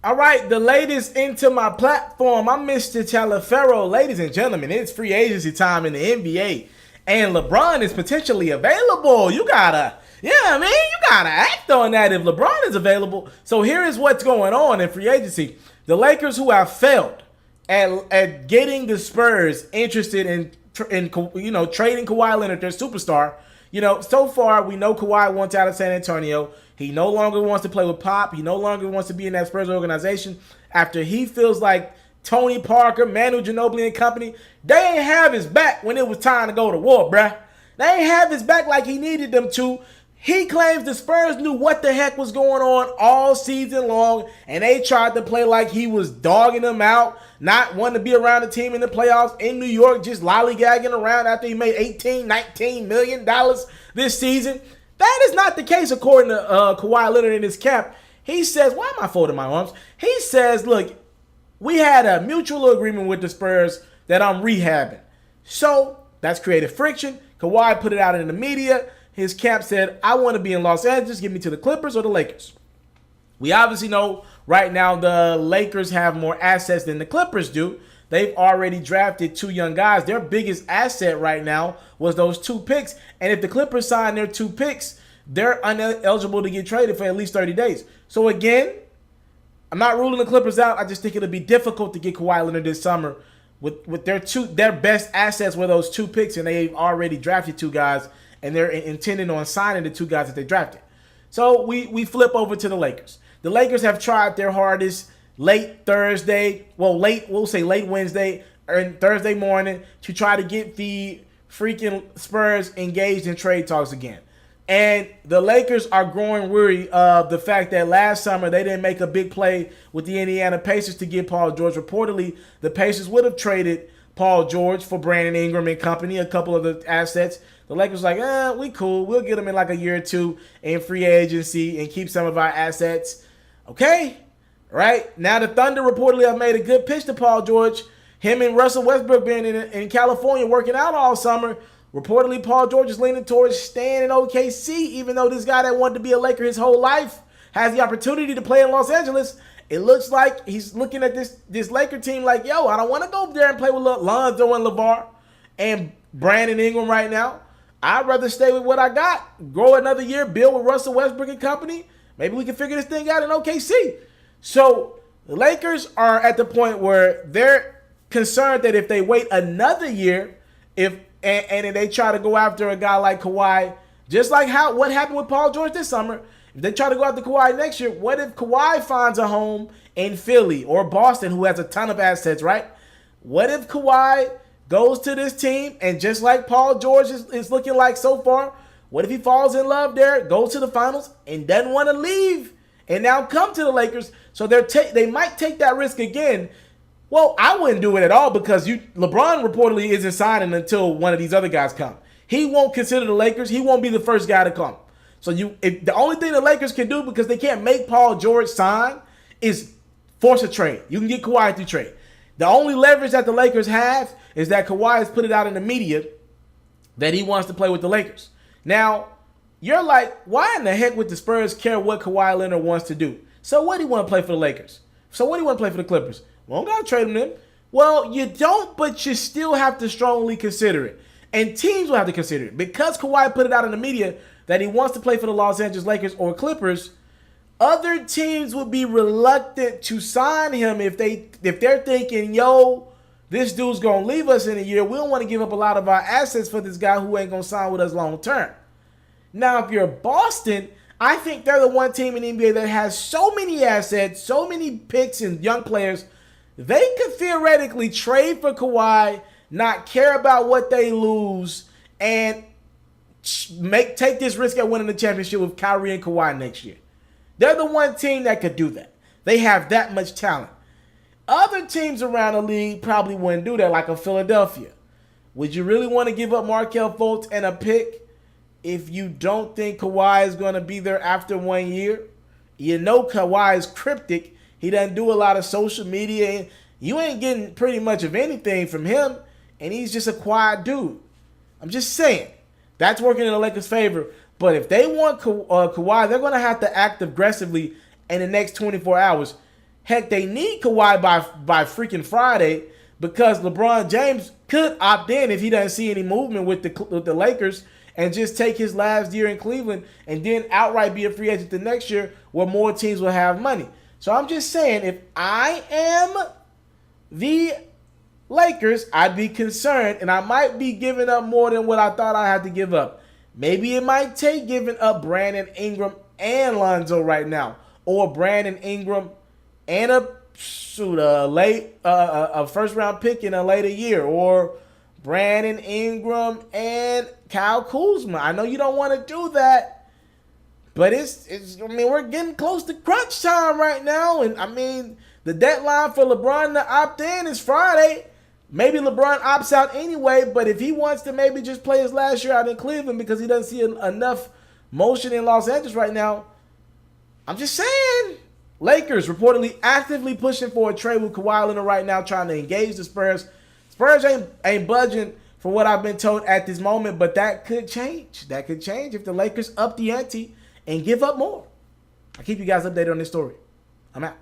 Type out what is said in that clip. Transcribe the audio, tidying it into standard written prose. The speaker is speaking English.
All right, the latest into my platform. I'm Mr. Taliaferro. Ladies and gentlemen, it's free agency time in the NBA. And LeBron is potentially available. You gotta act on that if LeBron is available. So here is what's going on in free agency. The Lakers, who have failed at getting the Spurs interested in trading Kawhi Leonard, their superstar. So far we know Kawhi wants out of San Antonio. He no longer wants to play with Pop. He no longer wants to be in that Spurs organization after he feels like Tony Parker, Manu Ginobili and company, they ain't have his back when it was time to go to war, bruh. They ain't have his back like he needed them to. He claims the Spurs knew what the heck was going on all season long, and they tried to play like he was dogging them out, not wanting to be around the team in the playoffs in New York, just lollygagging around after he made $18, $19 million this season. That is not the case according to Kawhi Leonard in his camp. He says, why am I folding my arms? He says, look, we had a mutual agreement with the Spurs that I'm rehabbing. So that's created friction. Kawhi put it out in the media. His camp said, I want to be in Los Angeles. Give me to the Clippers or the Lakers. We obviously know right now the Lakers have more assets than the Clippers do. They've already drafted two young guys. Their biggest asset right now was those two picks. And if the Clippers sign their two picks, they're ineligible to get traded for at least 30 days. So again, I'm not ruling the Clippers out. I just think it'll be difficult to get Kawhi Leonard this summer with their best assets were those two picks, and they've already drafted two guys, and they're intending on signing the two guys that they drafted. So we flip over to the Lakers. The Lakers have tried their hardest late Wednesday and Thursday morning to try to get the freaking Spurs engaged in trade talks again. And the Lakers are growing weary of the fact that last summer they didn't make a big play with the Indiana Pacers to get Paul George. Reportedly, the Pacers would have traded Paul George for Brandon Ingram and company, a couple of the assets. The Lakers were like, we cool. We'll get him in like a year or two in free agency and keep some of our assets. Okay, right? Now the Thunder reportedly have made a good pitch to Paul George. Him and Russell Westbrook being in California working out all summer. Reportedly, Paul George is leaning towards staying in OKC, even though this guy that wanted to be a Laker his whole life has the opportunity to play in Los Angeles. It looks like he's looking at this Laker team like, yo, I don't want to go there and play with Lonzo and LeVar and Brandon Ingram right now. I'd rather stay with what I got, grow another year, build with Russell Westbrook and company. Maybe we can figure this thing out in OKC. So the Lakers are at the point where they're concerned that if they wait another year, and they try to go after a guy like Kawhi, just like what happened with Paul George this summer. If they try to go after Kawhi next year, what if Kawhi finds a home in Philly or Boston, who has a ton of assets, right? What if Kawhi goes to this team and just like Paul George is looking like so far, what if he falls in love there, goes to the finals, and doesn't want to leave and now come to the Lakers? So they might take that risk again. Well, I wouldn't do it at all because LeBron reportedly isn't signing until one of these other guys come. He won't consider the Lakers. He won't be the first guy to come. So if the only thing the Lakers can do, because they can't make Paul George sign, is force a trade. You can get Kawhi through trade. The only leverage that the Lakers have is that Kawhi has put it out in the media that he wants to play with the Lakers. Now, you're like, why in the heck would the Spurs care what Kawhi Leonard wants to do? So what do you want to play for the Lakers? So what do you want to play for the Clippers? We don't got to trade him then. Well, you don't, but you still have to strongly consider it. And teams will have to consider it. Because Kawhi put it out in the media that he wants to play for the Los Angeles Lakers or Clippers, other teams would be reluctant to sign him if they're thinking, yo, this dude's going to leave us in a year. We don't want to give up a lot of our assets for this guy who ain't going to sign with us long term. Now, if you're Boston, I think they're the one team in the NBA that has so many assets, so many picks and young players. They could theoretically trade for Kawhi, not care about what they lose, and take this risk at winning the championship with Kyrie and Kawhi next year. They're the one team that could do that. They have that much talent. Other teams around the league probably wouldn't do that, like a Philadelphia. Would you really want to give up Markelle Fultz and a pick if you don't think Kawhi is going to be there after 1 year? You know Kawhi is cryptic. He doesn't do a lot of social media. You ain't getting pretty much of anything from him, and he's just a quiet dude. I'm just saying. That's working in the Lakers' favor. But if they want Kawhi, they're going to have to act aggressively in the next 24 hours. Heck, they need Kawhi by freaking Friday because LeBron James could opt in if he doesn't see any movement with the Lakers and just take his last year in Cleveland and then outright be a free agent the next year where more teams will have money. So I'm just saying, if I am the Lakers, I'd be concerned, and I might be giving up more than what I thought I had to give up. Maybe it might take giving up Brandon Ingram and Lonzo right now, or Brandon Ingram and a first round pick in a later year, or Brandon Ingram and Kyle Kuzma. I know you don't want to do that, but we're getting close to crunch time right now, and I mean the deadline for LeBron to opt in is Friday. Maybe LeBron opts out anyway, but if he wants to maybe just play his last year out in Cleveland because he doesn't see enough motion in Los Angeles right now, I'm just saying. Lakers reportedly actively pushing for a trade with Kawhi Leonard right now, trying to engage the Spurs. Spurs ain't budging for what I've been told at this moment, but that could change. That could change if the Lakers up the ante and give up more. I'll keep you guys updated on this story. I'm out.